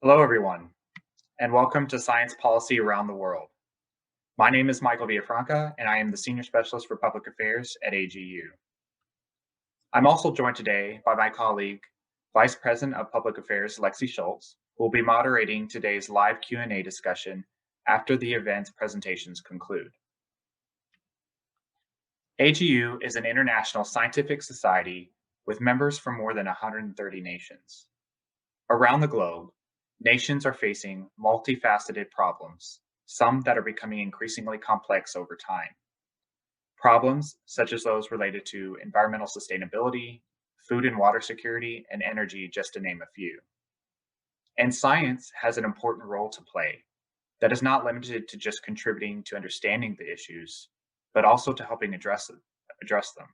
Hello, everyone, and welcome to Science Policy Around the World. My name is Michael Villafranca, and I am the Senior Specialist for Public Affairs at AGU. I'm also joined today by my colleague, Vice President of Public Affairs, Lexi Schultz, who will be moderating today's live Q&A discussion after the event's presentations conclude. AGU is an international scientific society with members from more than 130 nations. Around the globe, nations are facing multifaceted problems, some that are becoming increasingly complex over time. Problems such as those related to environmental sustainability, food and water security, and energy, just to name a few. And science has an important role to play that is not limited to just contributing to understanding the issues, but also to helping address them.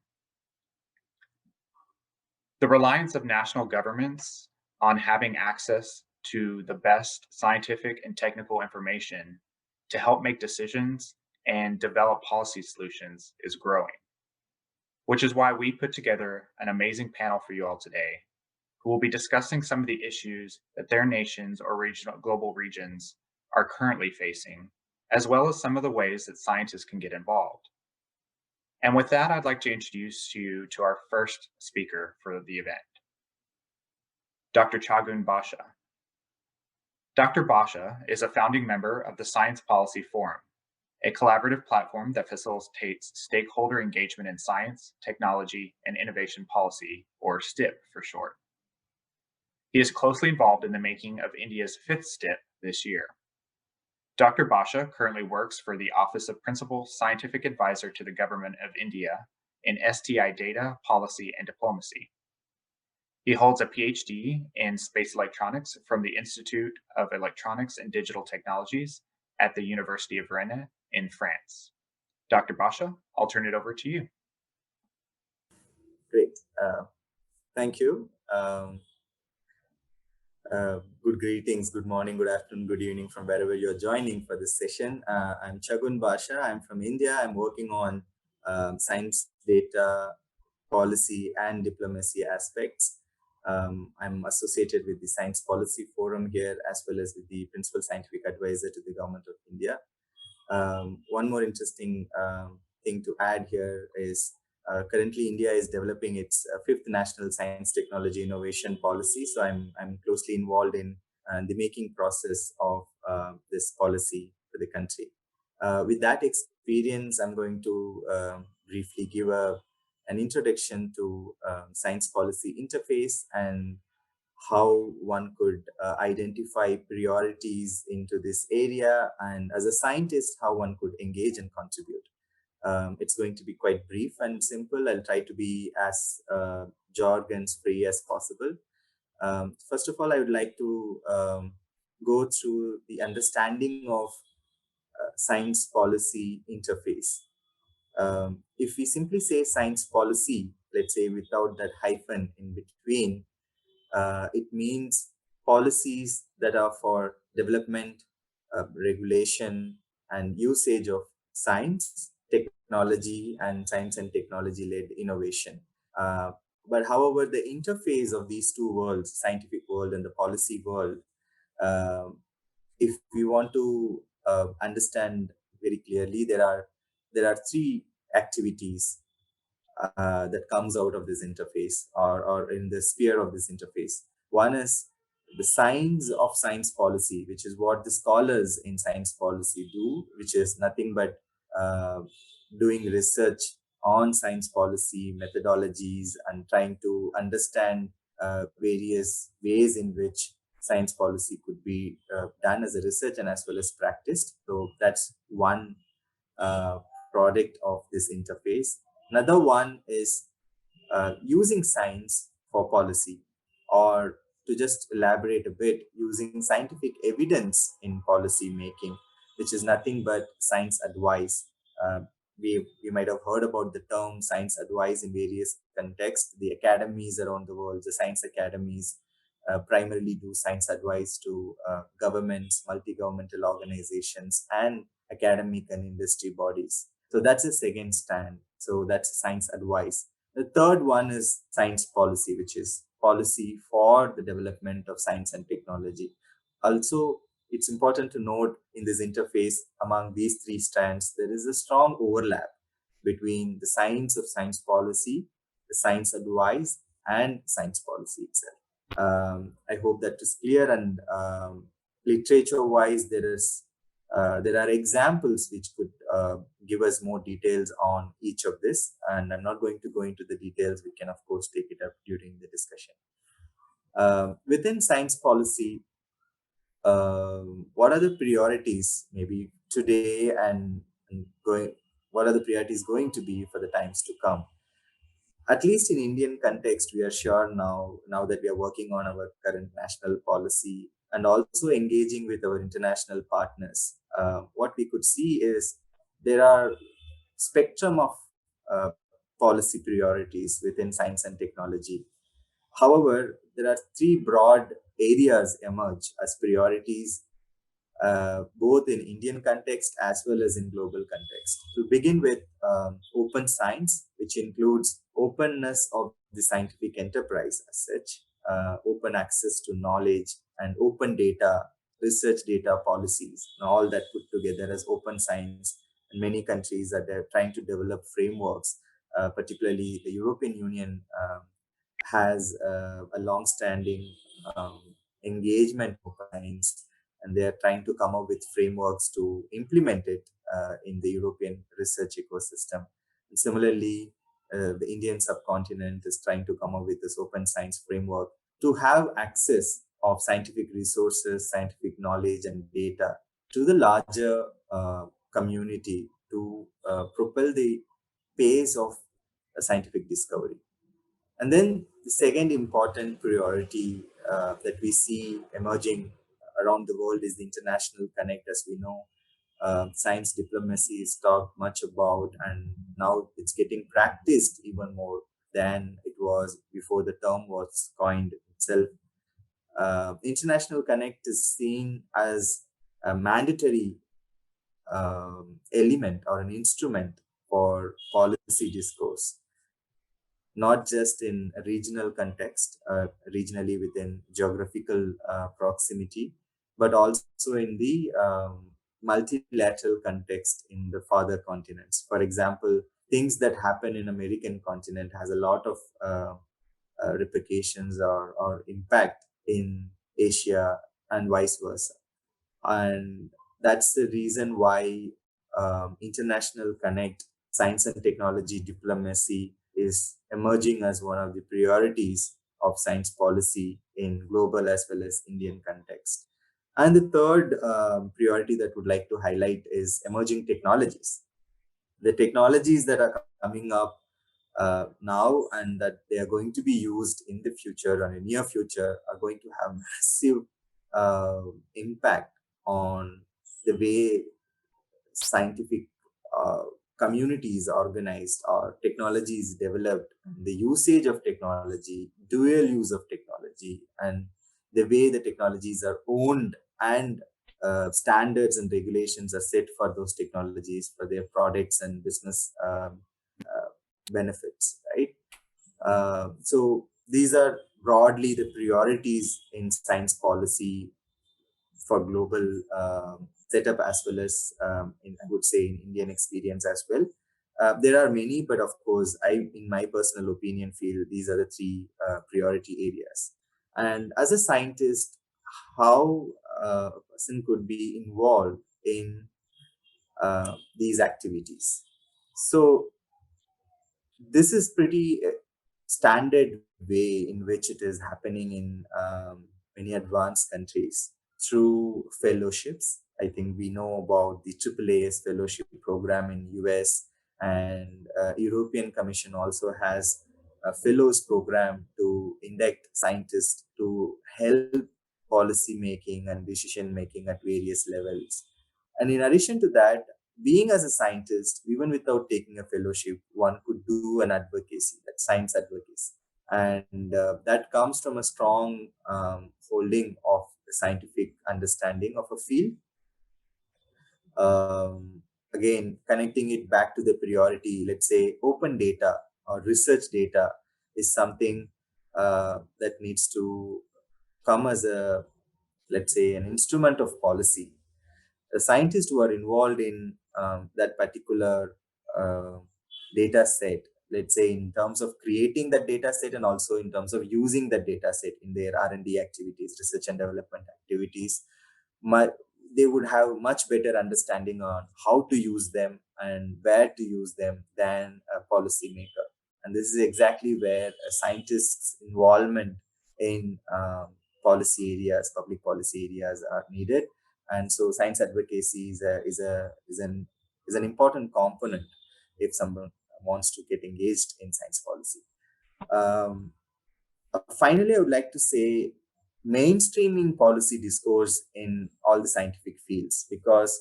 The reliance of national governments on having access to the best scientific and technical information to help make decisions and develop policy solutions is growing, which is why we put together an amazing panel for you all today, who will be discussing some of the issues that their nations or global regions are currently facing, as well as some of the ways that scientists can get involved. And with that, I'd like to introduce you to our first speaker for the event, Dr. Chagun Basha. Dr. Basha is a founding member of the Science Policy Forum, a collaborative platform that facilitates stakeholder engagement in science, technology, and innovation policy, or STIP for short. He is closely involved in the making of India's fifth STIP this year. Dr. Basha currently works for the Office of Principal Scientific Advisor to the Government of India in STI data, policy, and diplomacy. He holds a PhD in space electronics from the Institute of Electronics and Digital Technologies at the University of Rennes in France. Dr. Basha, I'll turn it over to you. Great. Thank you. Good greetings, good morning, good afternoon, good evening from wherever you're joining for this session. I'm Chagun Basha. I'm from India. I'm working on science, data, policy, and diplomacy aspects. I'm associated with the Science Policy Forum here, as well as with the Principal Scientific Advisor to the Government of India. One more interesting thing to add here is currently India is developing its fifth National Science Technology Innovation Policy. So I'm closely involved in the making process of this policy for the country. With that experience, I'm going to briefly give an introduction to science policy interface and how one could identify priorities into this area, and as a scientist, how one could engage and contribute. It's going to be quite brief and simple. I'll try to be as jargon-free as possible. First of all, I would like to go through the understanding of science policy interface. If we simply say science policy, let's say without that hyphen in between, it means policies that are for development, regulation, and usage of science, technology, and science and technology-led innovation. But however, the interface of these two worlds, scientific world and the policy world, if we want to understand very clearly, there are three activities that comes out of this interface, or in the sphere of this interface. One is the science of science policy, which is what the scholars in science policy do, which is nothing but doing research on science policy methodologies and trying to understand various ways in which science policy could be done as a research and as well as practiced. So that's one product of this interface. Another one is using science for policy, or to just elaborate a bit, using scientific evidence in policy making, which is nothing but science advice. We might have heard about the term science advice in various contexts. The academies around the world, the science academies, primarily do science advice to governments, multi-governmental organizations, and academic and industry bodies. So that's a second stand. So that's science advice. The third one is science policy, which is policy for the development of science and technology. Also, it's important to note in this interface among these three strands, there is a strong overlap between the science of science policy, the science advice, and science policy itself. I hope that is clear. And literature-wise, there are examples which could give us more details on each of this. And I'm not going to go into the details. We can, of course, take it up during the discussion. Within science policy, what are the priorities maybe today and going? What are the priorities going to be for the times to come? At least in Indian context, we are sure now that we are working on our current national policy and also engaging with our international partners. What we could see is there are spectrum of uh, policy priorities within science and technology. However, there are three broad areas emerge as priorities, both in Indian context as well as in global context. To begin with, open science, which includes openness of the scientific enterprise as such, open access to knowledge and open data, research data policies, and all that put together as open science. And many countries are there trying to develop frameworks, particularly the European Union has a long-standing um, engagement with science, and they are trying to come up with frameworks to implement it in the European research ecosystem. And similarly, the Indian subcontinent is trying to come up with this open science framework to have access of scientific resources, scientific knowledge, and data to the larger community to propel the pace of scientific discovery. And then the second important priority that we see emerging around the world is the international connect. As we know, science diplomacy is talked much about, and now it's getting practiced even more than it was before the term was coined itself. International connect is seen as a mandatory element or an instrument for policy discourse, not just in a regional context, regionally within geographical proximity, but also in the multilateral context in the farther continents. For example, things that happen in American continent has a lot of replications or impact in Asia and vice versa. And that's the reason why international connect, science and technology diplomacy is emerging as one of the priorities of science policy in global as well as Indian context. And the third priority that would like to highlight is emerging technologies. The technologies that are coming up now and that they are going to be used in the future or in the near future are going to have massive impact on the way scientific uh, communities organized or technology is developed, the usage of technology, dual use of technology, and the way the technologies are owned and standards and regulations are set for those technologies for their products and business uh, benefits, right? So these are broadly the priorities in science policy for global setup as well as I would say in Indian experience as well. There are many, but of course, in my personal opinion, feel these are the three priority areas. And as a scientist, how a person could be involved in these activities. So this is pretty standard way in which it is happening in many advanced countries through fellowships. I think we know about the AAAS fellowship program in US, and European Commission also has a fellows program to induct scientists to help policy making and decision making at various levels. And in addition to that, being as a scientist, even without taking a fellowship, one could do an advocacy, that science advocacy. And that comes from a strong holding of the scientific understanding of a field. Again, connecting it back to the priority, let's say open data or research data is something that needs to come as a let's say, an instrument of policy. The scientists who are involved in that particular uh, data set, let's say in terms of creating that data set and also in terms of using that data set in their R&D activities, research and development activities, my, they would have much better understanding on how to use them and where to use them than a policymaker. And this is exactly where a scientist's involvement in policy areas, public policy areas, are needed. And so science advocacy is an important component if someone wants to get engaged in science policy. um, Finally, I would like to say mainstreaming policy discourse in all the scientific fields, because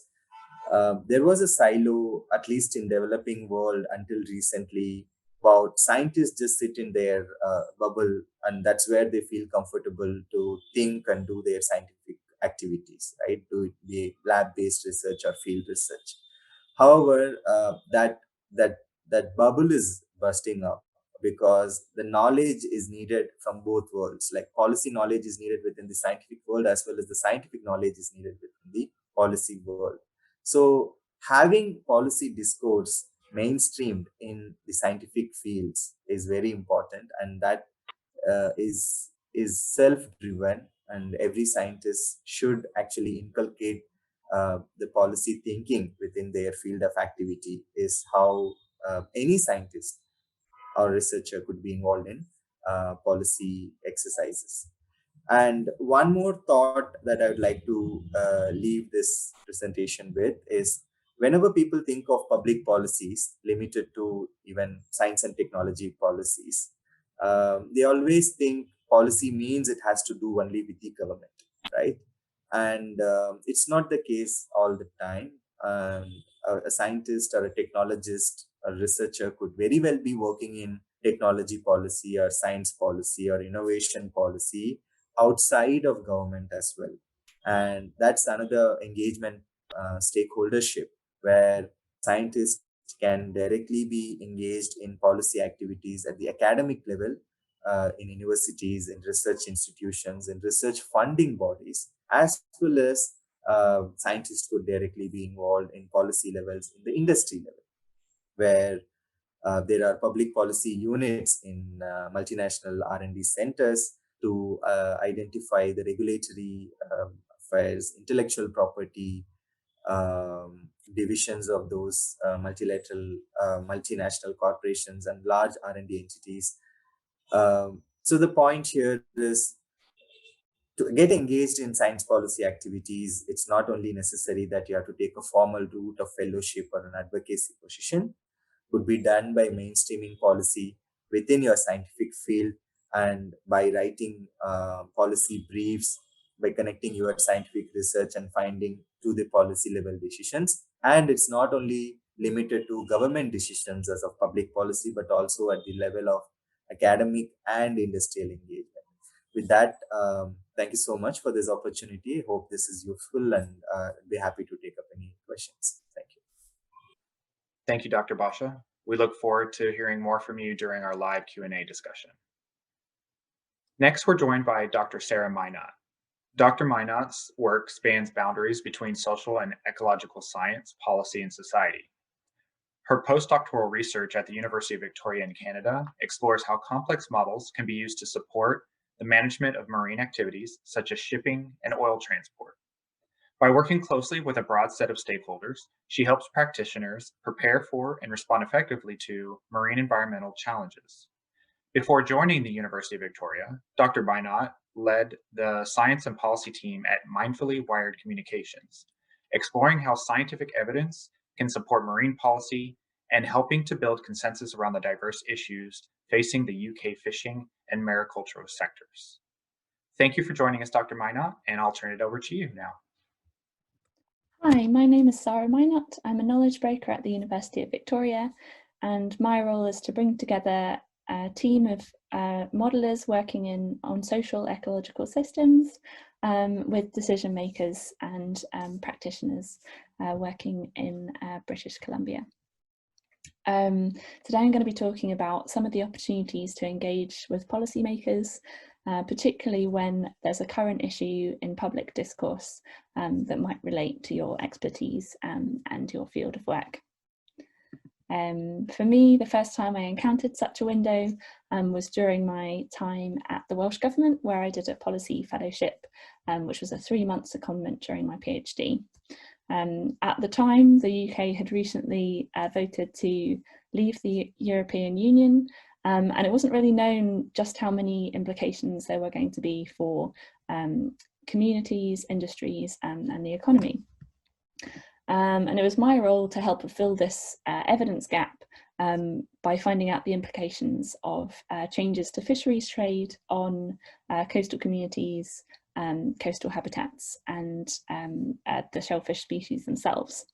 there was a silo, at least in developing world until recently, about scientists just sit in their bubble, and that's where they feel comfortable to think and do their scientific activities, right? Do it be lab-based research or field research. However, that bubble is bursting up, because the knowledge is needed from both worlds. Like policy knowledge is needed within the scientific world, as well as the scientific knowledge is needed within the policy world. So having policy discourse mainstreamed in the scientific fields is very important, and that is self-driven, and every scientist should actually inculcate the policy thinking within their field of activity, is how any scientist or researcher could be involved in policy exercises. And one more thought that I would like to leave this presentation with is, whenever people think of public policies limited to even science and technology policies, they always think policy means it has to do only with the government, right? And it's not the case all the time. A scientist or a technologist or researcher could very well be working in technology policy or science policy or innovation policy outside of government as well. And that's another engagement stakeholdership, where scientists can directly be engaged in policy activities at the academic level, in universities, in research institutions, in research funding bodies, as well as scientists could directly be involved in policy levels in the industry level, where there are public policy units in multinational R&D centers to identify the regulatory affairs, intellectual property divisions of those multinational corporations and large R&D entities. So the point here is, to get engaged in science policy activities, it's not only necessary that you have to take a formal route of fellowship or an advocacy position. Could be done by mainstreaming policy within your scientific field, and by writing policy briefs, by connecting your scientific research and finding to the policy level decisions. And it's not only limited to government decisions as of public policy, but also at the level of academic and industrial engagement. With that, thank you so much for this opportunity. Hope this is useful, and be happy to take up any questions. Thank you. Thank you, Dr. Basha. We look forward to hearing more from you during our live Q&A discussion. Next, we're joined by Dr. Sara Mynott. Dr. Mynott's work spans boundaries between social and ecological science, policy, and society. Her postdoctoral research at the University of Victoria in Canada explores how complex models can be used to support the management of marine activities such as shipping and oil transport. By working closely with a broad set of stakeholders, she helps practitioners prepare for and respond effectively to marine environmental challenges. Before joining the University of Victoria, Dr. Mynott led the science and policy team at Mindfully Wired Communications, exploring how scientific evidence can support marine policy and helping to build consensus around the diverse issues facing the UK fishing and maricultural sectors. Thank you for joining us, Dr. Mynott, and I'll turn it over to you now. Hi, my name is Sara Mynott. I'm a knowledge breaker at the University of Victoria, and my role is to bring together a team of modelers working on social ecological systems with decision makers and practitioners working in British Columbia. Today I'm going to be talking about some of the opportunities to engage with policymakers particularly when there's a current issue in public discourse that might relate to your expertise and your field of work. For me, the first time I encountered such a window was during my time at the Welsh Government, where I did a policy fellowship, which was a 3-month secondment during my PhD. At the time, the UK had recently voted to leave the European Union, and it wasn't really known just how many implications there were going to be for communities, industries, and the economy. And it was my role to help fill this evidence gap by finding out the implications of changes to fisheries trade on coastal communities, coastal habitats, and the shellfish species themselves.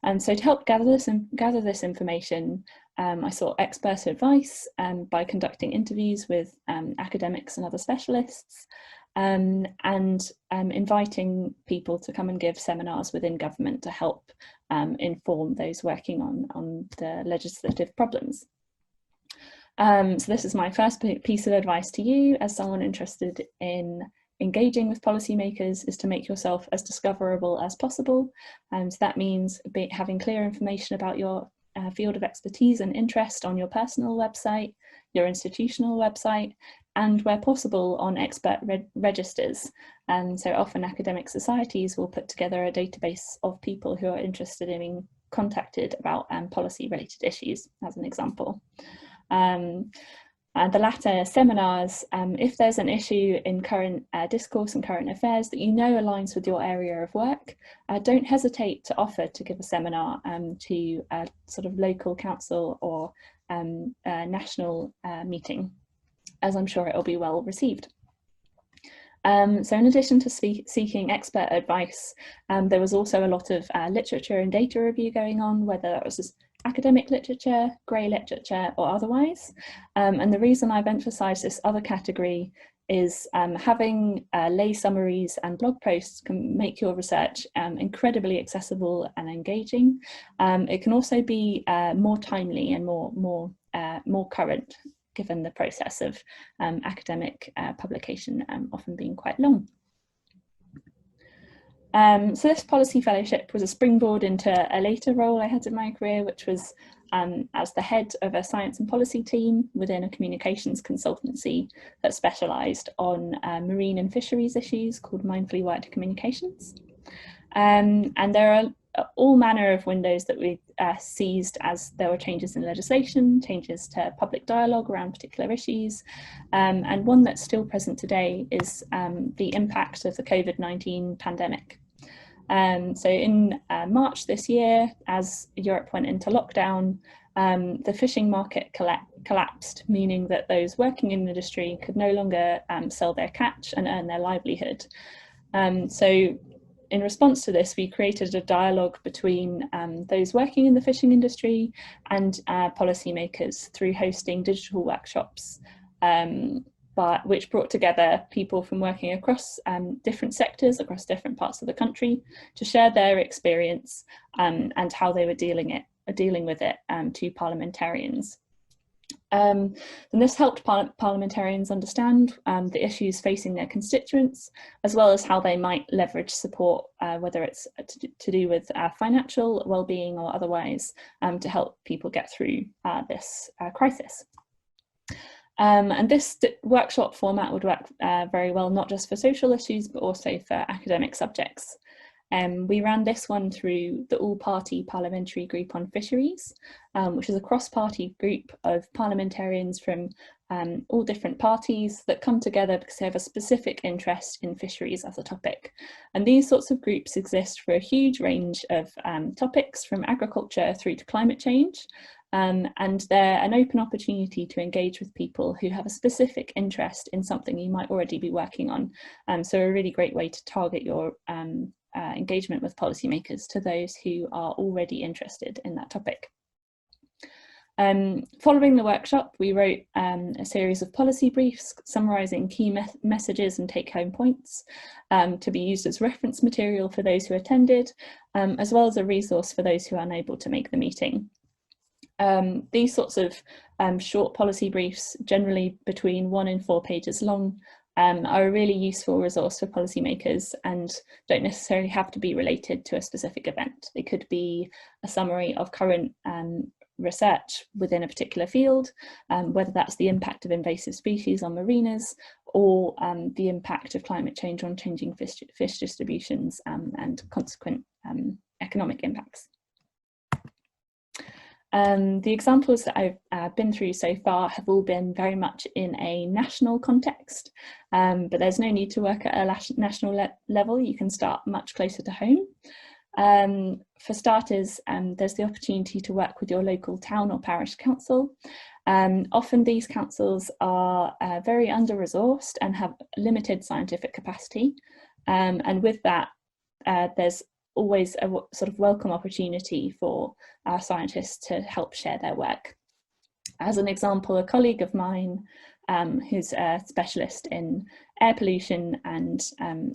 And so to help gather this information, I sought expert advice by conducting interviews with academics and other specialists, and inviting people to come and give seminars within government to help inform those working on the legislative problems. So this is my first piece of advice to you as someone interested in engaging with policymakers, is to make yourself as discoverable as possible. So that means having clear information about your field of expertise and interest on your personal website, your institutional website, and where possible on expert registers. And so often academic societies will put together a database of people who are interested in being contacted about policy related issues, as an example. The latter, seminars, if there's an issue in current discourse and current affairs that you know aligns with your area of work, don't hesitate to offer to give a seminar to a sort of local council or national meeting, as I'm sure it will be well received. So in addition to seeking expert advice, there was also a lot of literature and data review going on, whether that was academic literature, grey literature, or otherwise. And the reason I've emphasised this other category is having lay summaries and blog posts can make your research incredibly accessible and engaging. It can also be more timely and more current, given the process of academic publication often being quite long. So this policy fellowship was a springboard into a later role I had in my career, which was as the head of a science and policy team within a communications consultancy that specialised on marine and fisheries issues called Mindfully Worked Communications. And there are all manner of windows that we seized as there were changes in legislation, changes to public dialogue around particular issues, and one that's still present today is the impact of the COVID-19 pandemic. So in March this year, as Europe went into lockdown, the fishing market collapsed, meaning that those working in the industry could no longer sell their catch and earn their livelihood. So in response to this, we created a dialogue between those working in the fishing industry and policymakers through hosting digital workshops, which brought together people from working across different sectors, across different parts of the country, to share their experience and how they were dealing with it to parliamentarians. And this helped parliamentarians understand the issues facing their constituents, as well as how they might leverage support, whether it's to do with financial well-being or otherwise, to help people get through this crisis. And this workshop format would work very well, not just for social issues, but also for academic subjects. We ran this one through the all-party parliamentary group on fisheries, which is a cross-party group of parliamentarians from all different parties that come together because they have a specific interest in fisheries as a topic. And these sorts of groups exist for a huge range of topics, from agriculture through to climate change. And they're an open opportunity to engage with people who have a specific interest in something you might already be working on. So a really great way to target your engagement with policymakers to those who are already interested in that topic. Following the workshop, we wrote a series of policy briefs summarising key messages and take-home points to be used as reference material for those who attended, as well as a resource for those who are unable to make the meeting. These sorts of short policy briefs, generally between 1 and 4 pages long, are a really useful resource for policymakers and don't necessarily have to be related to a specific event. They could be a summary of current research within a particular field, whether that's the impact of invasive species on marinas or the impact of climate change on changing fish distributions and consequent economic impacts. The examples that I've been through so far have all been very much in a national context, but there's no need to work at a national level. You can start much closer to home. For starters, there's the opportunity to work with your local town or parish council. Often these councils are very under-resourced and have limited scientific capacity, and with that there's always a sort of welcome opportunity for our scientists to help share their work. As an example, a colleague of mine who's a specialist in air pollution and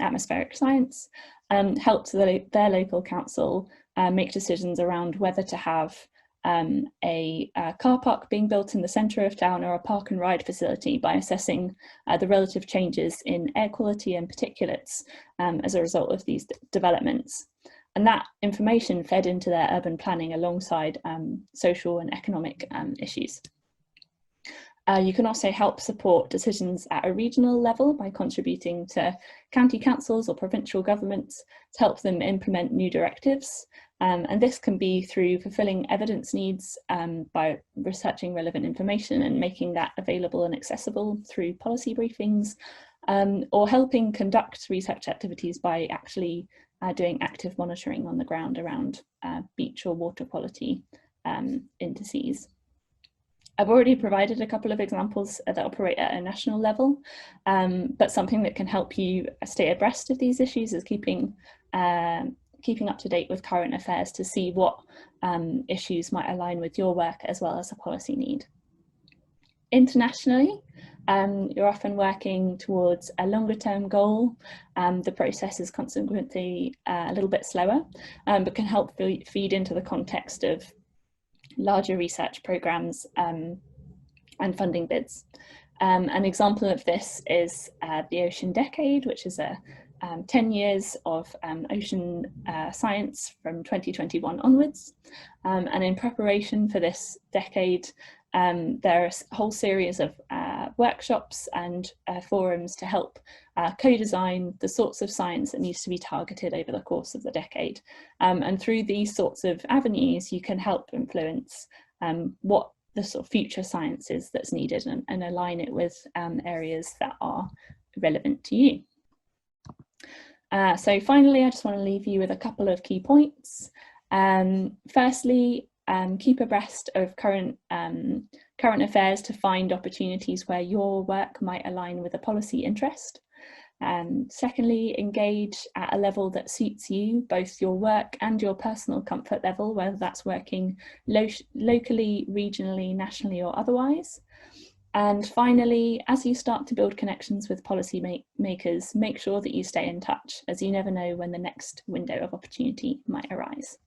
atmospheric science helped their local council make decisions around whether to have a car park being built in the centre of town or a park and ride facility by assessing the relative changes in air quality and particulates as a result of these developments. And that information fed into their urban planning alongside social and economic issues. You can also help support decisions at a regional level by contributing to county councils or provincial governments to help them implement new directives. And this can be through fulfilling evidence needs by researching relevant information and making that available and accessible through policy briefings, or helping conduct research activities by actually doing active monitoring on the ground around beach or water quality indices. I've already provided a couple of examples that operate at a national level, but something that can help you stay abreast of these issues is keeping up to date with current affairs to see what issues might align with your work as well as a policy need. Internationally, you're often working towards a longer term goal. The process is consequently a little bit slower, but can help feed into the context of larger research programs and funding bids. An example of this is the Ocean Decade, which is a 10 years of ocean science from 2021 onwards. And in preparation for this decade, there are a whole series of workshops and forums to help co-design the sorts of science that needs to be targeted over the course of the decade. And through these sorts of avenues, you can help influence what the sort of future science is that's needed and align it with areas that are relevant to you. So finally, I just want to leave you with a couple of key points. Firstly, keep abreast of current affairs to find opportunities where your work might align with a policy interest. Secondly, engage at a level that suits you, both your work and your personal comfort level, whether that's working locally, regionally, nationally, or otherwise. And finally, as you start to build connections with policy makers, make sure that you stay in touch, as you never know when the next window of opportunity might arise.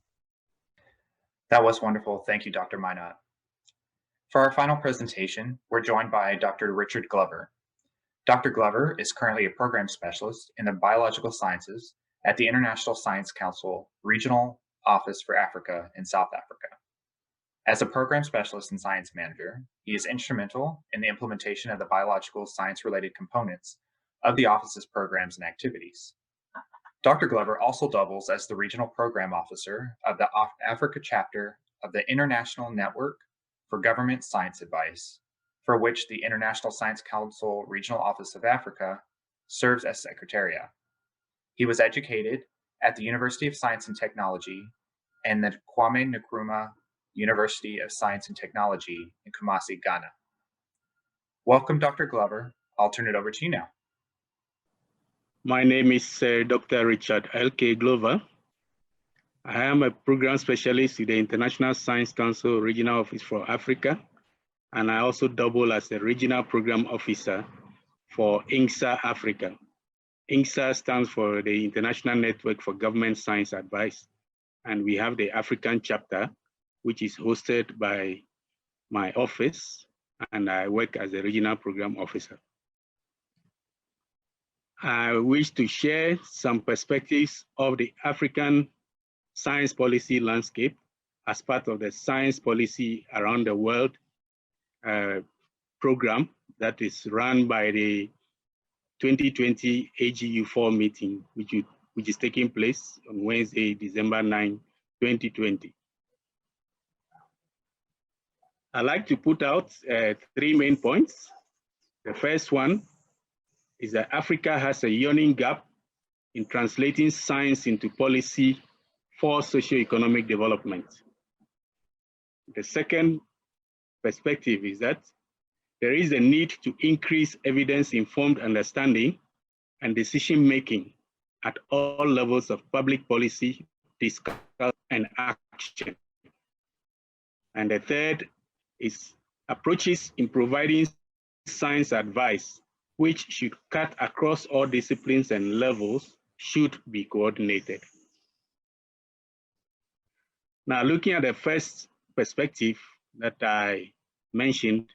That was wonderful. Thank you, Dr. Mynott. For our final presentation, we're joined by Dr. Richard Glover. Dr. Glover is currently a program specialist in the biological sciences at the International Science Council Regional Office for Africa in South Africa. As a program specialist and science manager, he is instrumental in the implementation of the biological science-related components of the office's programs and activities. Dr. Glover also doubles as the regional program officer of the Africa Chapter of the International Network for Government Science Advice, for which the International Science Council Regional Office of Africa serves as Secretariat. He was educated at the University of Science and Technology and the Kwame Nkrumah University of Science and Technology in Kumasi, Ghana. Welcome, Dr. Glover. I'll turn it over to you now. My name is Dr. Richard L.K. Glover. I am a program specialist with the International Science Council Regional Office for Africa, and I also double as the regional program officer for INGSA Africa. INGSA stands for the International Network for Government Science Advice, and we have the African chapter, which is hosted by my office, and I work as a regional program officer. I wish to share some perspectives of the African science policy landscape as part of the Science Policy Around the World program that is run by the 2020 AGU4 meeting, which is taking place on Wednesday, December 9, 2020. I'd like to put out 3 main points. The first one is that Africa has a yawning gap in translating science into policy for socioeconomic development. The second perspective is that there is a need to increase evidence-informed understanding and decision-making at all levels of public policy, discussion, and action. And the third is approaches in providing science advice, which should cut across all disciplines and levels, should be coordinated. Now, looking at the first perspective that I mentioned,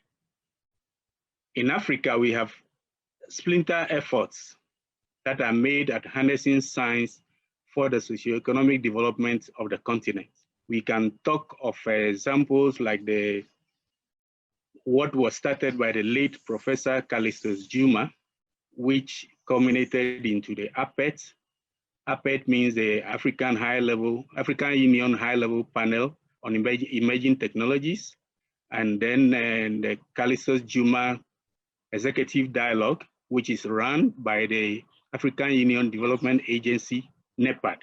in Africa, we have splinter efforts that are made at harnessing science for the socioeconomic development of the continent. We can talk of examples like what was started by the late Professor Callistus Juma, which culminated into the APET. APET means the African Union High-Level Panel on Emerging Technologies, and then the Callistus Juma Executive Dialogue, which is run by the African Union Development Agency, NEPAD.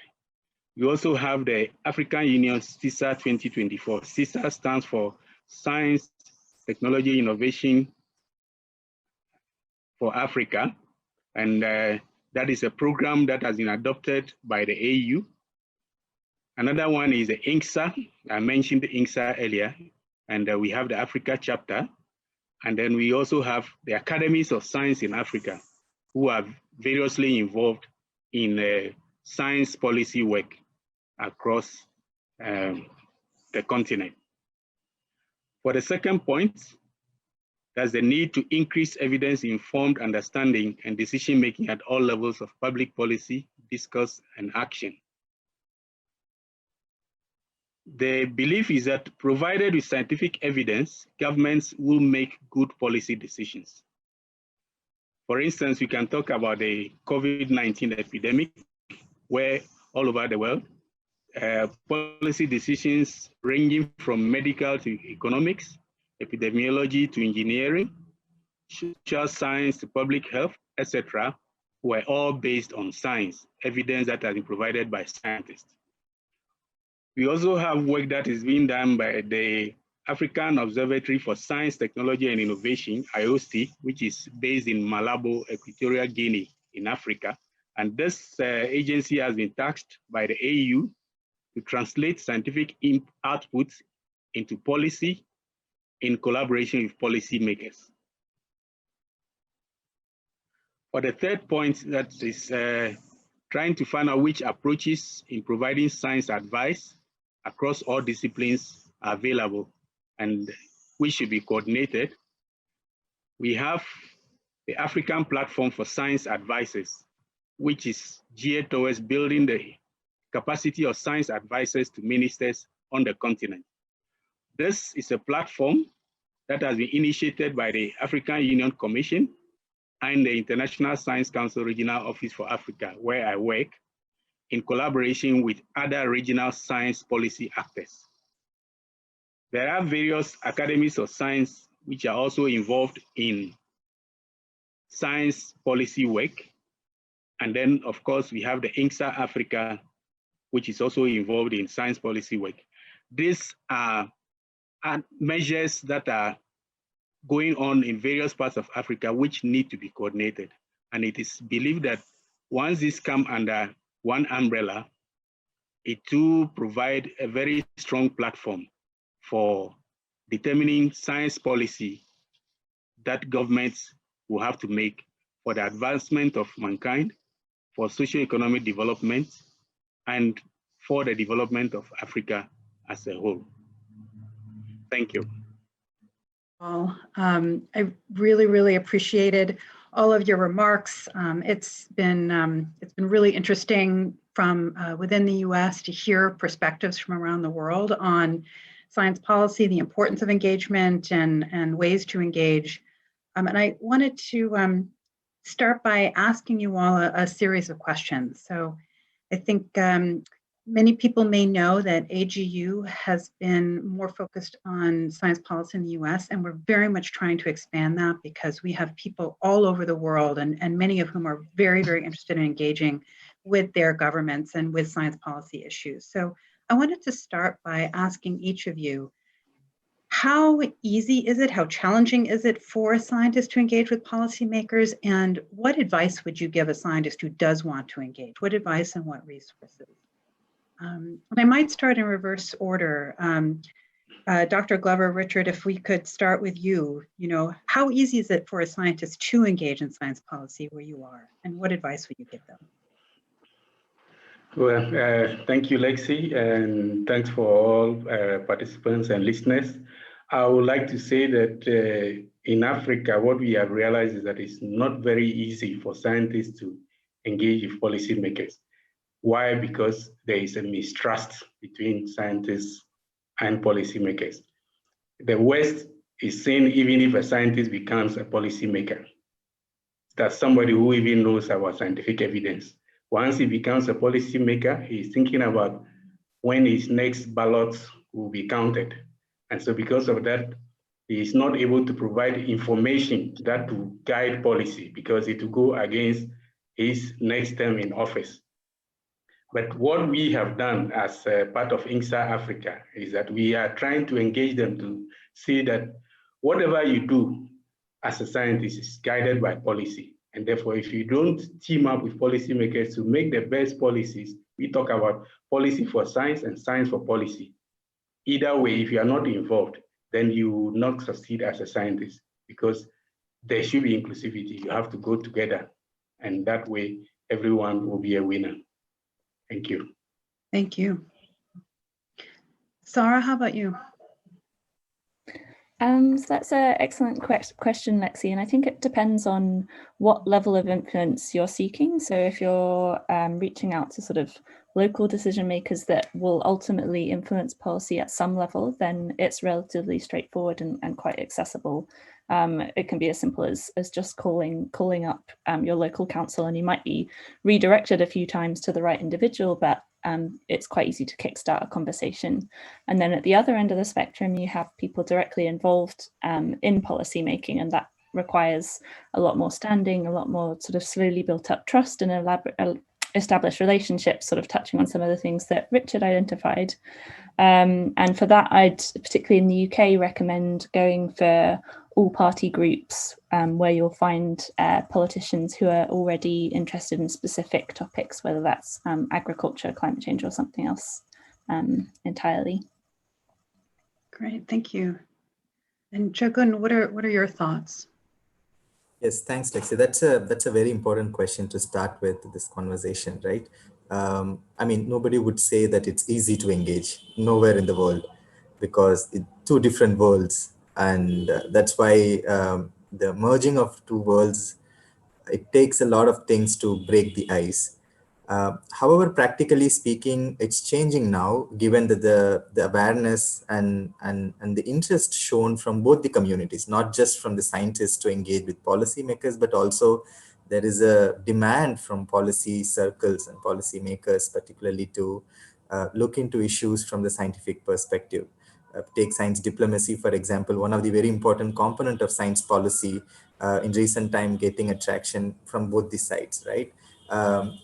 We also have the African Union CISA 2024. CISA stands for Science, Technology, Innovation for Africa. And that is a program that has been adopted by the AU. Another one is the INCSA. I mentioned the INCSA earlier. And we have the Africa chapter. And then we also have the Academies of Science in Africa, who are variously involved in science policy work across the continent. For the second point, there's the need to increase evidence-informed understanding and decision-making at all levels of public policy, discourse, and action. The belief is that provided with scientific evidence, governments will make good policy decisions. For instance, we can talk about the COVID-19 epidemic, where all over the world, policy decisions ranging from medical to economics, epidemiology to engineering, social science to public health, etc., were all based on science, evidence that has been provided by scientists. We also have work that is being done by the African Observatory for Science, Technology, and Innovation, IOST, which is based in Malabo, Equatorial Guinea in Africa. And this agency has been tasked by the AU to translate scientific outputs into policy in collaboration with policymakers. For the third point, that is trying to find out which approaches in providing science advice across all disciplines are available and which should be coordinated. We have the African Platform for Science Advisors, which is geared towards building the capacity of science advisors to ministers on the continent. This is a platform that has been initiated by the African Union Commission and the International Science Council Regional Office for Africa, where I work, in collaboration with other regional science policy actors. There are various academies of science which are also involved in science policy work. And then, of course, we have the INCSA Africa, which is also involved in science policy work. These are measures that are going on in various parts of Africa which need to be coordinated. And it is believed that once these come under one umbrella, it will provide a very strong platform for determining science policy that governments will have to make for the advancement of mankind, for socio-economic development, and for the development of Africa as a whole. Thank you. Well, I really, really appreciated all of your remarks. It's been really interesting from within the U.S. to hear perspectives from around the world on science policy, the importance of engagement, and ways to engage. And I wanted to start by asking you all a series of questions. So I think many people may know that AGU has been more focused on science policy in the US, and we're very much trying to expand that because we have people all over the world, and many of whom are very, very interested in engaging with their governments and with science policy issues. So I wanted to start by asking each of you, how easy is it, how challenging is it for scientists to engage with policymakers, and what advice would you give a scientist who does want to engage? What advice and what resources? And I might start in reverse order. Dr. Glover, Richard, if we could start with you, how easy is it for a scientist to engage in science policy where you are, and what advice would you give them? Well, thank you, Lexi, and thanks for all participants and listeners. I would like to say that in Africa, what we have realized is that it's not very easy for scientists to engage with policymakers. Why? Because there is a mistrust between scientists and policymakers. The West is saying even if a scientist becomes a policymaker, that's somebody who even knows about scientific evidence. Once he becomes a policymaker, he's thinking about when his next ballots will be counted. And so because of that, he is not able to provide information that will guide policy because it will go against his next term in office. But what we have done as part of INSA Africa is that we are trying to engage them to see that whatever you do as a scientist is guided by policy. And therefore, if you don't team up with policymakers to make the best policies, we talk about policy for science and science for policy. Either way, if you are not involved, then you will not succeed as a scientist because there should be inclusivity. You have to go together. And that way, everyone will be a winner. Thank you. Thank you. Sarah, how about you? So that's an excellent question, Lexi, and I think it depends on what level of influence you're seeking. So if you're reaching out to sort of local decision makers that will ultimately influence policy at some level, then it's relatively straightforward and quite accessible. It can be as simple as just calling up your local council, and you might be redirected a few times to the right individual, but it's quite easy to kickstart a conversation. And then at the other end of the spectrum, you have people directly involved in policy making, and that requires a lot more standing, a lot more sort of slowly built up trust and established relationships, sort of touching on some of the things that Richard identified. And for that, I'd particularly in the UK recommend going for all party groups where you'll find politicians who are already interested in specific topics, whether that's agriculture, climate change, or something else entirely. Great, thank you. And Chagun, what are your thoughts? Yes, thanks, Lexi. That's a very important question to start with this conversation, right? I mean, nobody would say that it's easy to engage nowhere in the world because it's two different worlds. And that's why the merging of two worlds, it takes a lot of things to break the ice. However, practically speaking, it's changing now, given that the awareness and the interest shown from both the communities, not just from the scientists to engage with policymakers, but also there is a demand from policy circles and policymakers, particularly to look into issues from the scientific perspective. Take science diplomacy, for example, one of the very important component of science policy in recent time getting attraction from both the sides, right?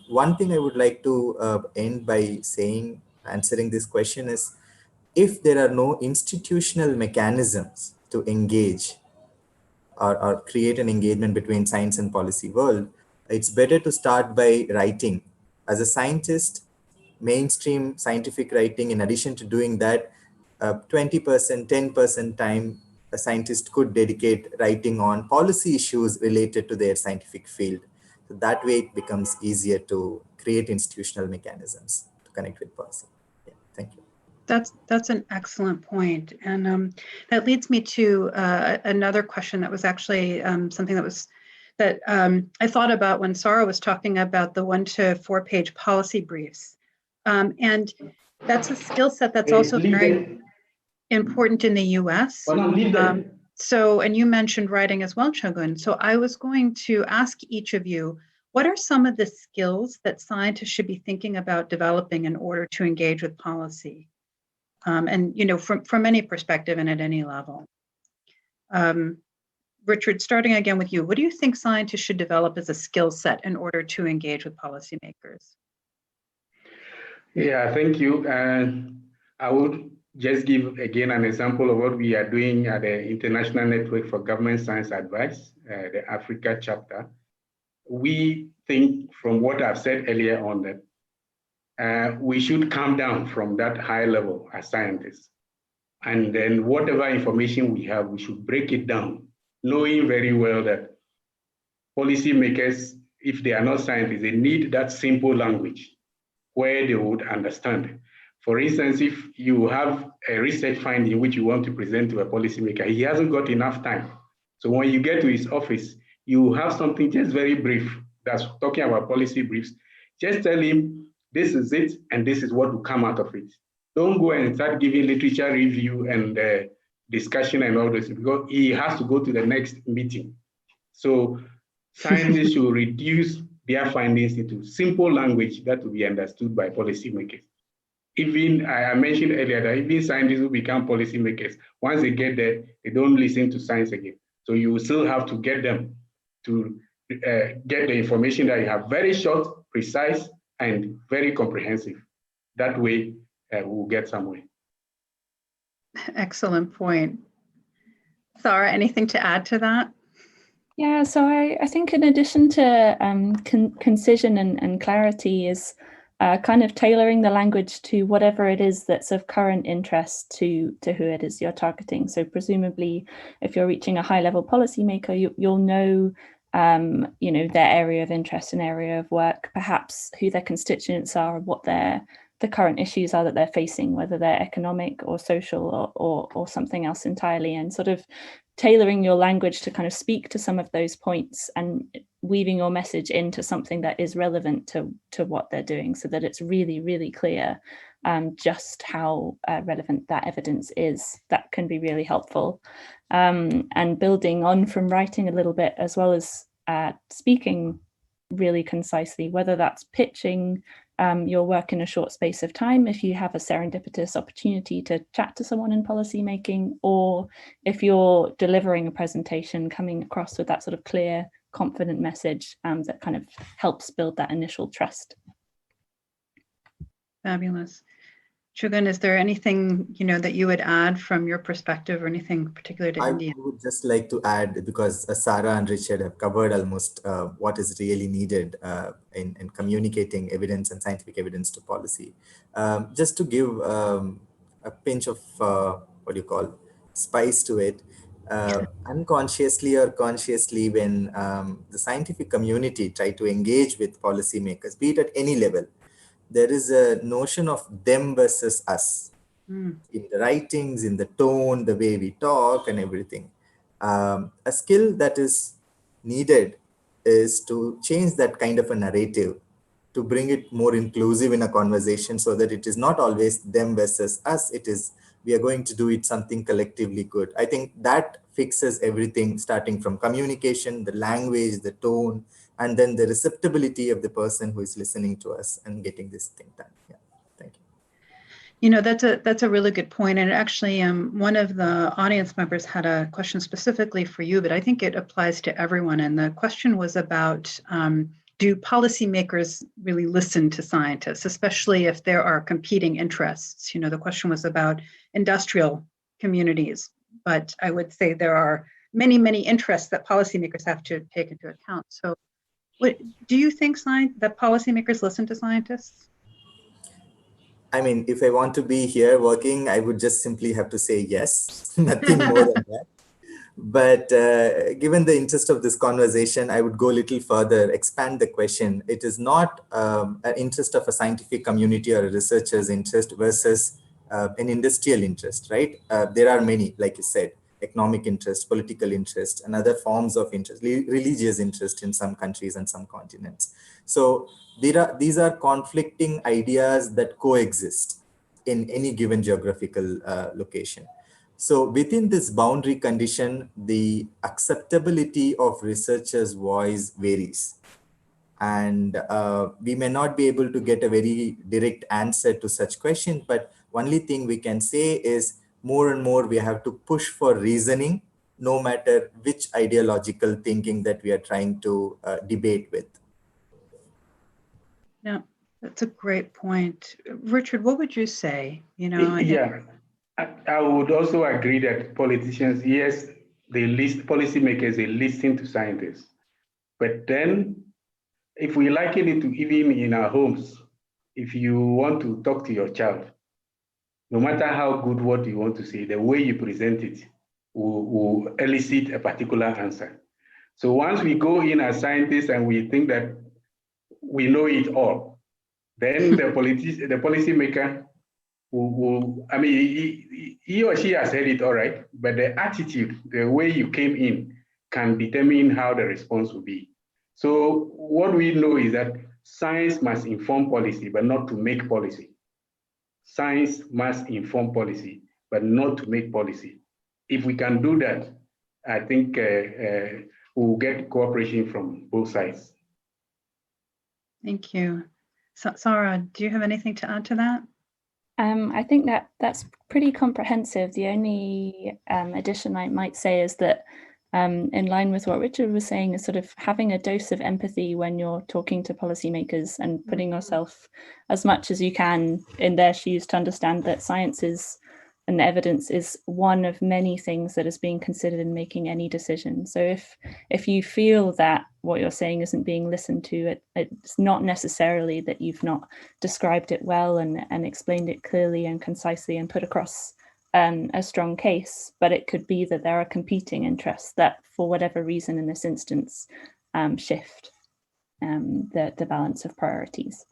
One thing I would like to end by saying, answering this question is, if there are no institutional mechanisms to engage or create an engagement between science and policy world, it's better to start by writing. As a scientist, mainstream scientific writing, in addition to doing that, 20%, 10% time a scientist could dedicate writing on policy issues related to their scientific field. So that way it becomes easier to create institutional mechanisms to connect with policy. Yeah, thank you. That's an excellent point. And that leads me to another question that was actually something that that I thought about when Sara was talking about the 1 to 4 page policy briefs. And that's a skill set that's also very important in the US. And you mentioned writing as well, Chagun. So I was going to ask each of you, what are some of the skills that scientists should be thinking about developing in order to engage with policy? And, you know, from any perspective and at any level. Richard, starting again with you, what do you think scientists should develop as a skill set in order to engage with policymakers? Yeah, thank you. I would just give again an example of what we are doing at the International Network for Government Science Advice, the Africa chapter. We think, from what I've said earlier on, that we should come down from that high level as scientists. And then whatever information we have, we should break it down, knowing very well that policymakers, if they are not scientists, they need that simple language where they would understand. For instance, if you have a research finding which you want to present to a policymaker, he hasn't got enough time. So when you get to his office, you have something just very brief that's talking about policy briefs. Just tell him, this is it, and this is what will come out of it. Don't go and start giving literature review and discussion and all this, because he has to go to the next meeting. So scientists should reduce their findings into simple language that will be understood by policymakers. Even, I mentioned earlier that even scientists who become policymakers, once they get there, they don't listen to science again. So you will still have to get them to get the information that you have very short, precise, and very comprehensive. That way, we'll get somewhere. Excellent point. Sara, anything to add to that? Yeah, so I think in addition to concision and clarity is kind of tailoring the language to whatever it is that's of current interest to who it is you're targeting. So presumably, if you're reaching a high-level policymaker, you'll know, you know, their area of interest and area of work, perhaps who their constituents are, what the current issues are that they're facing, whether they're economic or social or something else entirely, and sort of tailoring your language to kind of speak to some of those points and weaving your message into something that is relevant to what they're doing, so that it's really, really clear just how relevant that evidence is. That can be really helpful. And building on from writing a little bit, as well as speaking really concisely, whether that's pitching your work in a short space of time, if you have a serendipitous opportunity to chat to someone in policy making, or if you're delivering a presentation, coming across with that sort of clear, confident message that kind of helps build that initial trust. Fabulous. Chagun, is there anything, you know, that you would add from your perspective, or anything particular to India? I would just like to add, because Sara and Richard have covered almost what is really needed in communicating evidence and scientific evidence to policy. Just to give a pinch of spice to it, unconsciously or consciously, when the scientific community try to engage with policymakers, be it at any level, there is a notion of them versus us in the writings, in the tone, the way we talk and everything. A skill that is needed is to change that kind of a narrative, to bring it more inclusive in a conversation, so that it is not always them versus us. It is, we are going to do it something collectively good. I think that fixes everything, starting from communication, the language, the tone, and then the receptibility of the person who is listening to us and getting this thing done. Yeah, thank you. You know, that's a really good point. And actually, one of the audience members had a question specifically for you, but I think it applies to everyone. And the question was about, do policymakers really listen to scientists, especially if there are competing interests? You know, the question was about industrial communities, but I would say there are many, many interests that policymakers have to take into account. So do you think that policymakers listen to scientists? I mean, if I want to be here working, I would just simply have to say yes, nothing more than that. But given the interest of this conversation, I would go a little further, expand the question. It is not an interest of a scientific community or a researcher's interest versus an industrial interest, right? There are many, like you said. economic interest, political interest, and other forms of interest, religious interest in some countries and some continents. So these are conflicting ideas that coexist in any given geographical location. So within this boundary condition, the acceptability of researchers' voice varies. And we may not be able to get a very direct answer to such questions, but only thing we can say is more and more we have to push for reasoning, no matter which ideological thinking that we are trying to debate with. Yeah, that's a great point. Richard, what would you say? Yeah, I would also agree that politicians, yes, policymakers, they listen to scientists. But then if we liken it to even in our homes, if you want to talk to your child, no matter how good what you want to say, the way you present it will elicit a particular answer. So once we go in as scientists and we think that we know it all, then the policymaker I mean, he or she has said it all right, but the attitude, the way you came in, can determine how the response will be. So what we know is that science must inform policy, but not to make policy. Science must inform policy, but not to make policy. If we can do that, I think we'll get cooperation from both sides. Thank you. Sara, do you have anything to add to that? I think that's pretty comprehensive. The only addition I might say is that in line with what Richard was saying, is sort of having a dose of empathy when you're talking to policymakers and putting yourself as much as you can in their shoes to understand that science is and the evidence is one of many things that is being considered in making any decision. So if you feel that what you're saying isn't being listened to, it's not necessarily that you've not described it well and explained it clearly and concisely and put across a strong case, but it could be that there are competing interests that, for whatever reason in this instance, shift the balance of priorities.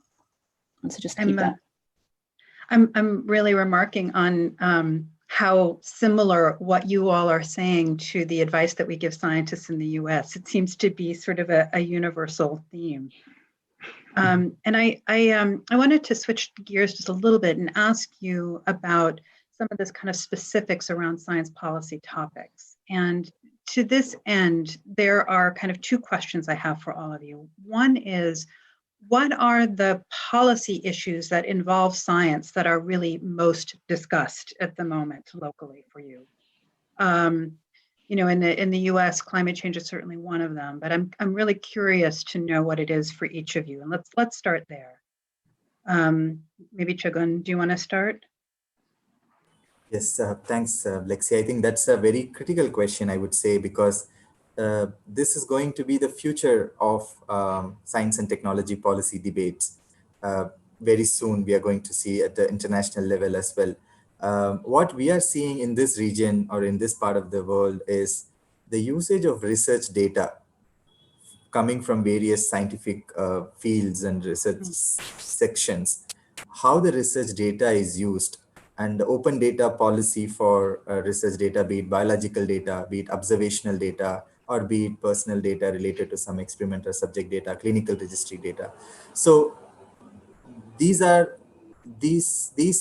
And so just keep that. I'm really remarking on how similar what you all are saying to the advice that we give scientists in the US. It seems to be sort of a universal theme. And I wanted to switch gears just a little bit and ask you about some of this kind of specifics around science policy topics. And to this end, there are kind of two questions I have for all of you. One is, what are the policy issues that involve science that are really most discussed at the moment locally for you? You know, in the US, climate change is certainly one of them, but I'm really curious to know what it is for each of you. And let's start there. Maybe Chagun, do you want to start? Yes, thanks, Lexi. I think that's a very critical question, I would say, because this is going to be the future of science and technology policy debates. Very soon, we are going to see at the international level as well. What we are seeing in this region or in this part of the world is the usage of research data coming from various scientific fields and research sections, how the research data is used, and the open data policy for research data, be it biological data, be it observational data, or be it personal data related to some experimental subject data, clinical registry data. So these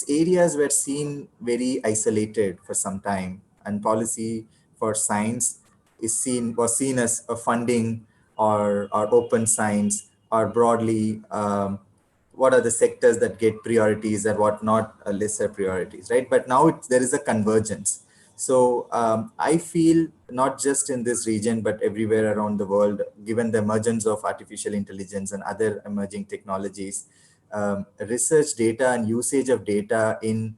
areas were seen very isolated for some time, and policy for science was seen as a funding or open science, or broadly what are the sectors that get priorities and what not lesser priorities, right? But now there is a convergence. So I feel not just in this region, but everywhere around the world, given the emergence of artificial intelligence and other emerging technologies, research data and usage of data in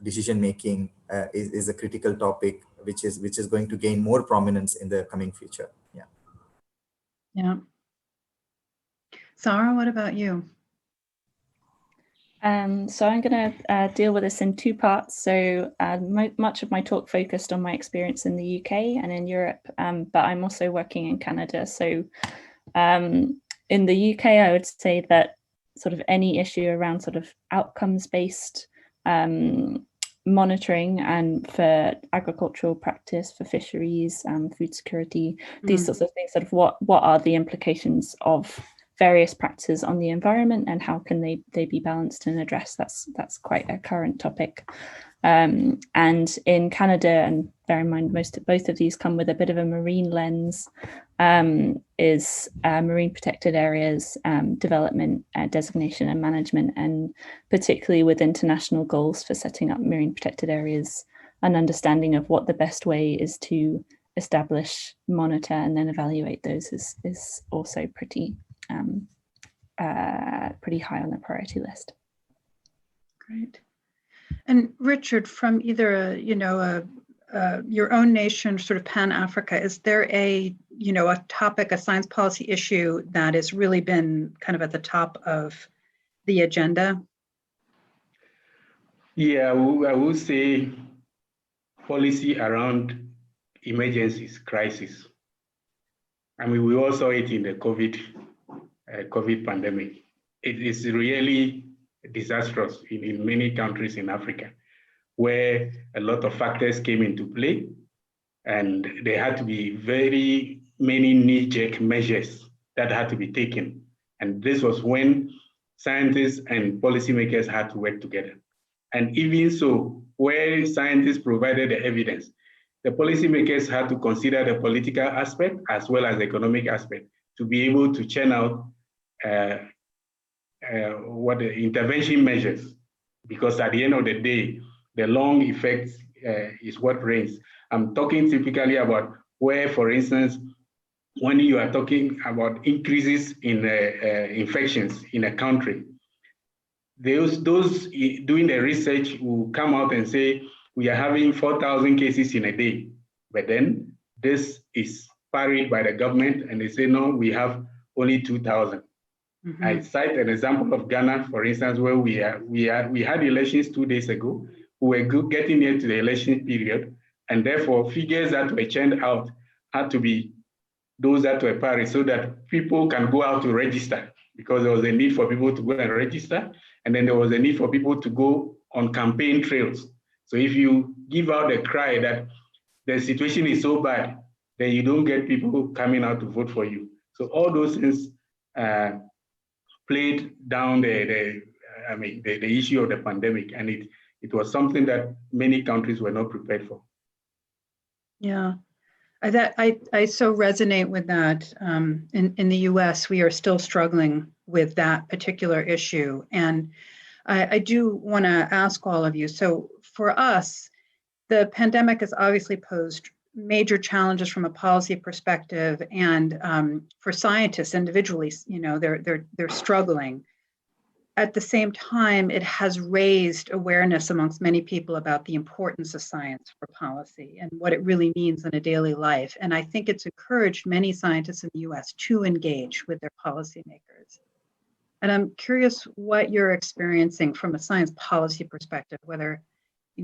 decision making is a critical topic, which is going to gain more prominence in the coming future. Yeah. Yeah. Sara, what about you? So I'm going to deal with this in two parts. So much of my talk focused on my experience in the UK and in Europe, but I'm also working in Canada. So in the UK, I would say that sort of any issue around sort of outcomes-based monitoring and for agricultural practice, for fisheries, food security, these sorts of things, sort of what are the implications of various practices on the environment and how can they be balanced and addressed. That's quite a current topic. And in Canada, and bear in mind both of these come with a bit of a marine lens, is marine protected areas development, designation and management, and particularly with international goals for setting up marine protected areas, an understanding of what the best way is to establish, monitor and then evaluate those is also pretty high on the priority list. Great. And Richard, from either your own nation, sort of Pan-Africa, is there a topic, a science policy issue that has really been kind of at the top of the agenda? Yeah, I would say policy around emergencies, crisis. I mean, we all saw it in the COVID pandemic. It is really disastrous in many countries in Africa, where a lot of factors came into play, and there had to be very many knee-jerk measures that had to be taken. And this was when scientists and policymakers had to work together. And even so, where scientists provided the evidence, the policymakers had to consider the political aspect as well as the economic aspect to be able to churn out what the intervention measures, because at the end of the day, the long effects is what reigns. I'm talking typically about where, for instance, when you are talking about increases in infections in a country, those doing the research will come out and say, we are having 4,000 cases in a day, but then this is parried by the government and they say, no, we have only 2,000. Mm-hmm. I cite an example of Ghana, for instance, where we had elections 2 days ago. We were getting near to the election period, and therefore figures that were churned out had to be those that were parried so that people can go out to register, because there was a need for people to go and register, and then there was a need for people to go on campaign trails. So if you give out the cry that the situation is so bad, then you don't get people coming out to vote for you. So all those things played down the issue of the pandemic, and it was something that many countries were not prepared for. Yeah, I so resonate with that. In the US, we are still struggling with that particular issue. And I do want to ask all of you, so for us, the pandemic has obviously posed major challenges from a policy perspective, and for scientists individually, they're struggling. At the same time, it has raised awareness amongst many people about the importance of science for policy and what it really means in a daily life. And I think it's encouraged many scientists in the US to engage with their policymakers. And I'm curious what you're experiencing from a science policy perspective, whether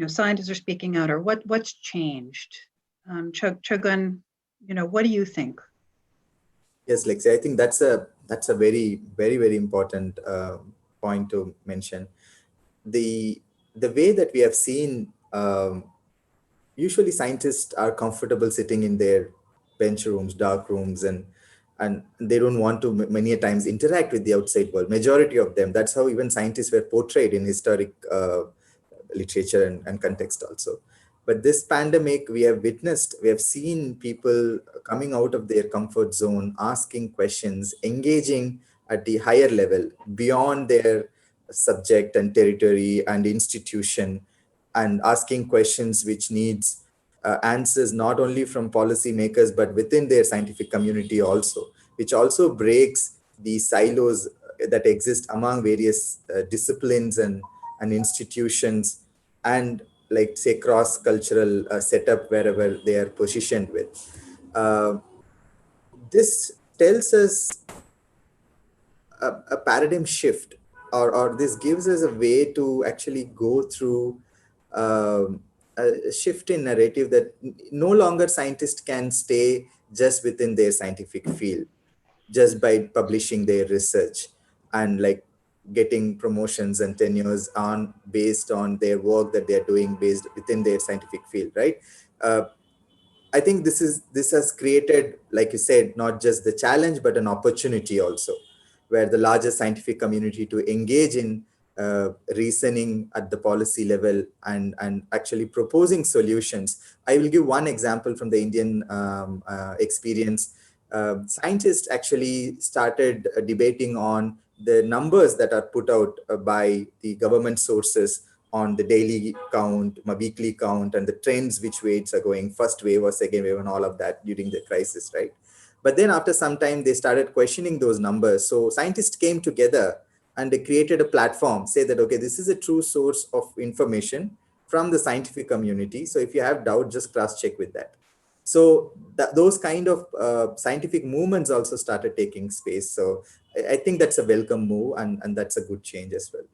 scientists are speaking out or what's changed. Chagun, what do you think? Yes, Lexi, I think that's a very, very, very important point to mention. The way that we have seen, usually scientists are comfortable sitting in their bench rooms, dark rooms, and they don't want to many a times interact with the outside world. Majority of them, that's how even scientists were portrayed in historic literature and context also. But this pandemic, we have seen people coming out of their comfort zone, asking questions, engaging at the higher level, beyond their subject and territory and institution, and asking questions which needs answers not only from policymakers, but within their scientific community also, which also breaks the silos that exist among various disciplines and institutions, and like say cross-cultural setup wherever they are positioned with. This tells us a paradigm shift, or this gives us a way to actually go through a shift in narrative that no longer scientists can stay just within their scientific field, just by publishing their research and like getting promotions and tenures based on their work that they're doing based within their scientific field, right? I think this has created, like you said, not just the challenge, but an opportunity also, where the larger scientific community to engage in reasoning at the policy level and actually proposing solutions. I will give one example from the Indian experience. Scientists actually started debating on the numbers that are put out by the government sources on the daily count, weekly count, and the trends, which waves are going, first wave or second wave, and all of that during the crisis, right? But then after some time, they started questioning those numbers. So scientists came together and they created a platform, say that, okay, this is a true source of information from the scientific community. So if you have doubt, just cross-check with that. So those kind of scientific movements also started taking space. So I think that's a welcome move, and that's a good change as well.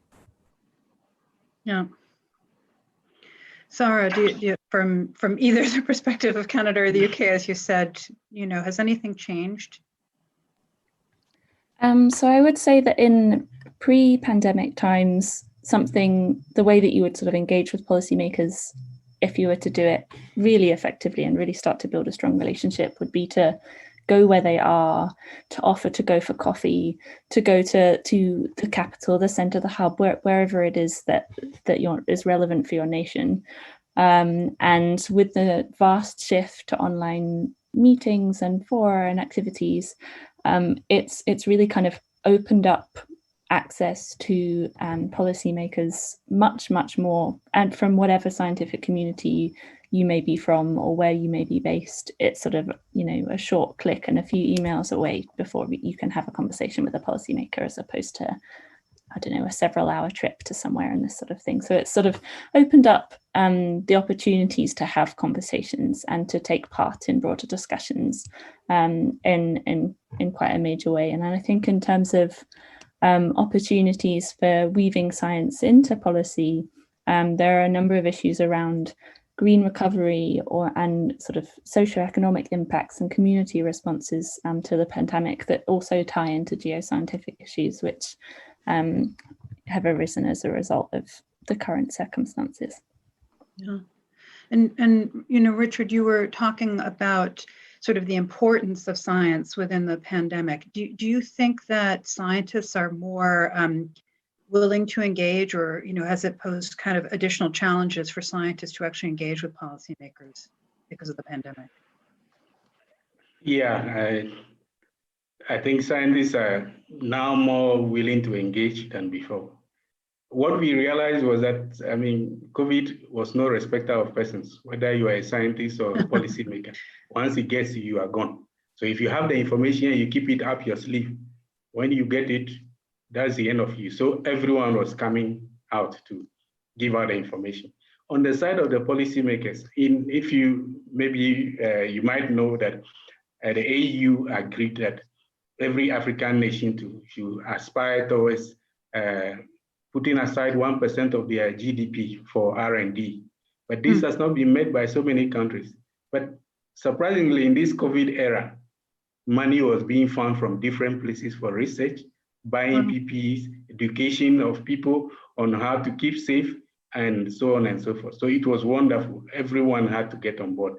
Yeah. Sarah, from either the perspective of Canada or the UK, as you said, has anything changed? So I would say that in pre-pandemic times, the way that you would sort of engage with policymakers, if you were to do it really effectively and really start to build a strong relationship, would be to go where they are, to offer to go for coffee, to go to the capital, the center, the hub, wherever it is that is relevant for your nation. And with the vast shift to online meetings and fora and activities, it's really kind of opened up access to policymakers much more, and from whatever scientific community you may be from or where you may be based. It's sort of, a short click and a few emails away before you can have a conversation with a policymaker, as opposed to, I don't know, a several-hour trip to somewhere and this sort of thing. So it's sort of opened up the opportunities to have conversations and to take part in broader discussions in quite a major way. And I think in terms of opportunities for weaving science into policy, there are a number of issues around green recovery and sort of socioeconomic impacts and community responses to the pandemic that also tie into geoscientific issues, which have arisen as a result of the current circumstances. Yeah, and Richard, you were talking about sort of the importance of science within the pandemic. Do you think that scientists are more willing to engage, or has it posed kind of additional challenges for scientists to actually engage with policymakers because of the pandemic? Yeah, I think scientists are now more willing to engage than before. What we realized was that, COVID was no respecter of persons, whether you are a scientist or a policymaker. Once it gets you, you are gone. So if you have the information, you keep it up your sleeve. When you get it, that's the end of you. So everyone was coming out to give out the information. On the side of the policymakers, if you you might know that the AU agreed that every African nation to aspire towards putting aside 1% of their GDP for R&D. But this has not been met by so many countries. But surprisingly, in this COVID era, money was being found from different places for research, buying PPEs, education of people on how to keep safe, and so on and so forth. So it was wonderful. Everyone had to get on board.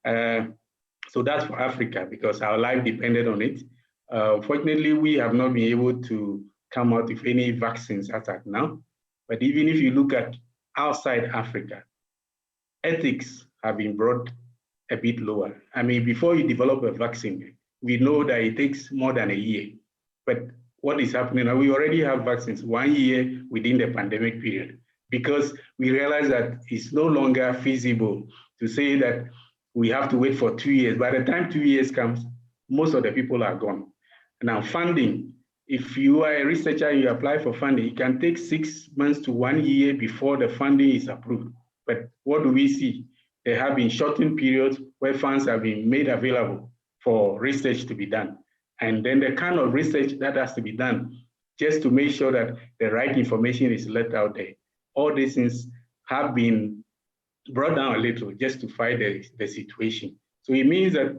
So that's for Africa, because our life depended on it. Fortunately, we have not been able to come out with any vaccines as at now. But even if you look at outside Africa, ethics have been brought a bit lower. Before you develop a vaccine, we know that it takes more than a year. But what is happening now, we already have vaccines 1 year within the pandemic period, because we realize that it's no longer feasible to say that we have to wait for 2 years. By the time 2 years comes, most of the people are gone. Now, funding, if you are a researcher, you apply for funding, it can take 6 months to 1 year before the funding is approved. But what do we see? There have been shortened periods where funds have been made available for research to be done. And then the kind of research that has to be done just to make sure that the right information is let out there. All these things have been brought down a little just to fight the situation. So it means that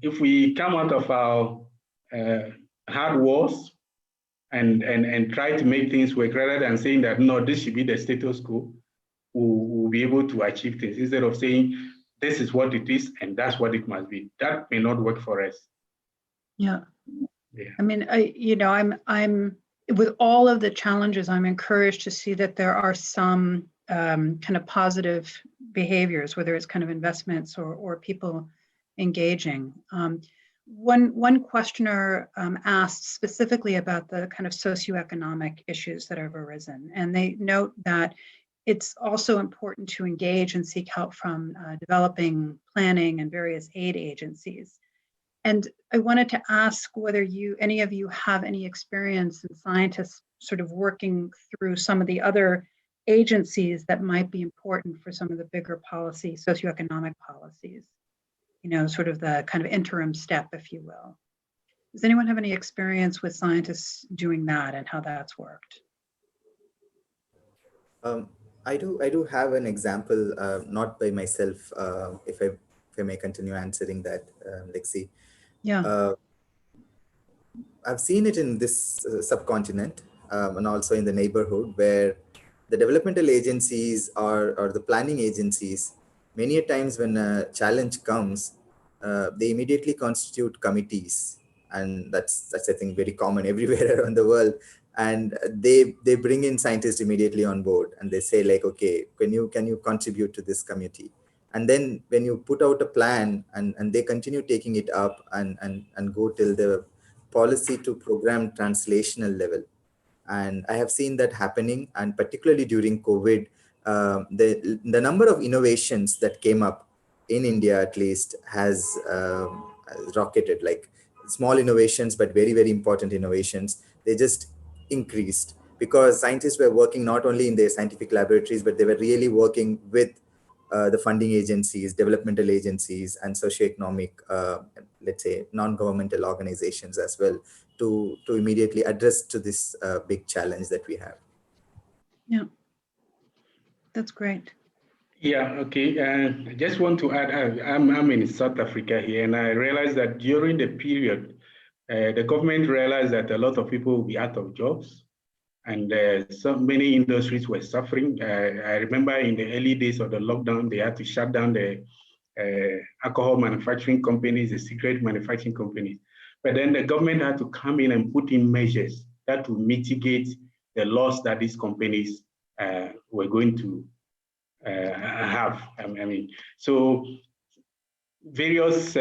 if we come out of our hard wars and try to make things work rather than saying that, no, this should be the status quo. We'll be able to achieve things instead of saying, this is what it is and that's what it must be. That may not work for us. Yeah. Yeah. I mean, I'm with all of the challenges, I'm encouraged to see that there are some kind of positive behaviors, whether it's kind of investments or people engaging. One questioner asked specifically about the kind of socioeconomic issues that have arisen, and they note that it's also important to engage and seek help from developing, planning, and various aid agencies. And I wanted to ask whether any of you have any experience in scientists sort of working through some of the other agencies that might be important for some of the bigger policy, socioeconomic policies, sort of the kind of interim step, if you will. Does anyone have any experience with scientists doing that and how that's worked? I do have an example, not by myself, if I may continue answering that, Lexi. Yeah. I've seen it in this subcontinent and also in the neighborhood, where the developmental agencies or the planning agencies, many a times when a challenge comes, they immediately constitute committees, and that's I think very common everywhere around the world. And they bring in scientists immediately on board, and they say like, okay, can you contribute to this committee? And then when you put out a plan and they continue taking it up and go till the policy to program translational level. And I have seen that happening, and particularly during COVID, the number of innovations that came up in India, at least, has rocketed. Like small innovations, but very, very important innovations, they just increased because scientists were working not only in their scientific laboratories, but they were really working with the funding agencies, developmental agencies, and socioeconomic, let's say, non-governmental organizations as well, to immediately address to this big challenge that we have. Yeah, that's great. Yeah, okay. I just want to add, I'm in South Africa here, and I realized that during the period, the government realized that a lot of people will be out of jobs, and so many industries were suffering. I remember in the early days of the lockdown, they had to shut down the alcohol manufacturing companies, the cigarette manufacturing companies. But then the government had to come in and put in measures that would mitigate the loss that these companies were going to have. I mean, so various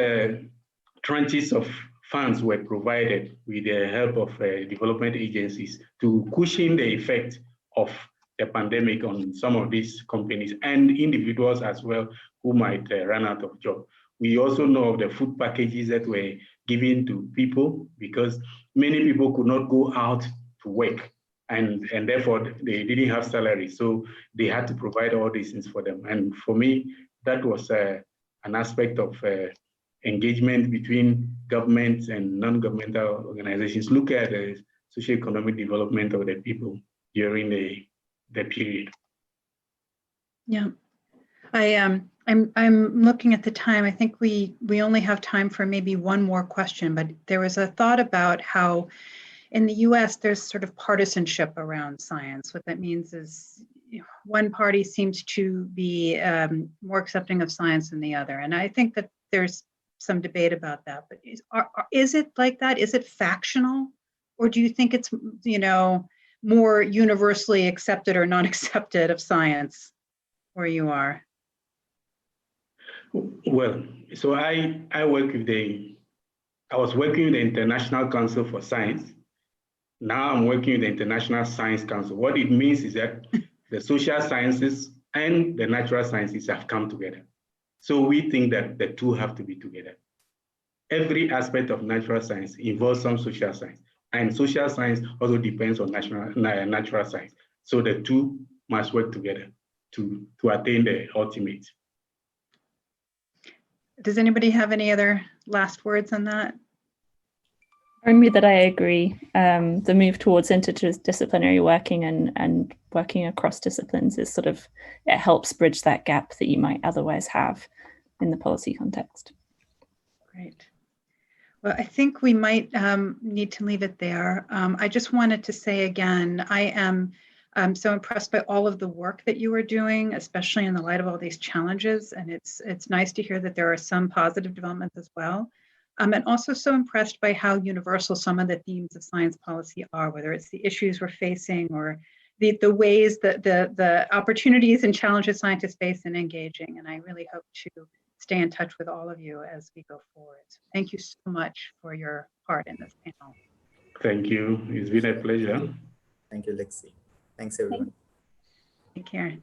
tranches of funds were provided with the help of development agencies to cushion the effect of the pandemic on some of these companies and individuals as well who might run out of job. We also know of the food packages that were given to people because many people could not go out to work, and therefore they didn't have salary. So they had to provide all these things for them. And for me, that was an aspect of engagement between governments and non-governmental organizations. Look at the socioeconomic development of the people during the period. Yeah, I'm looking at the time. I think we only have time for maybe one more question, but there was a thought about how in the US there's sort of partisanship around science. What that means is one party seems to be more accepting of science than the other. And I think that there's some debate about that, but is it like that? Is it factional? Or do you think it's, more universally accepted or non-accepted of science where you are? Well, so I was working with the International Council for Science. Now I'm working with the International Science Council. What it means is that the social sciences and the natural sciences have come together. So we think that the two have to be together. Every aspect of natural science involves some social science, and social science also depends on natural science. So the two must work together to attain the ultimate. Does anybody have any other last words on that? Only that I agree. The move towards interdisciplinary working and working across disciplines is it helps bridge that gap that you might otherwise have in the policy context. Great. Well, I think we might need to leave it there. I just wanted to say again, I am so impressed by all of the work that you are doing, especially in the light of all these challenges. And it's nice to hear that there are some positive developments as well. And also so impressed by how universal some of the themes of science policy are, whether it's the issues we're facing or the ways that the opportunities and challenges scientists face in engaging. And I really hope to stay in touch with all of you as we go forward. So thank you so much for your part in this panel. Thank you. It's been a pleasure. Thank you, Lexi. Thanks, everyone. Take care.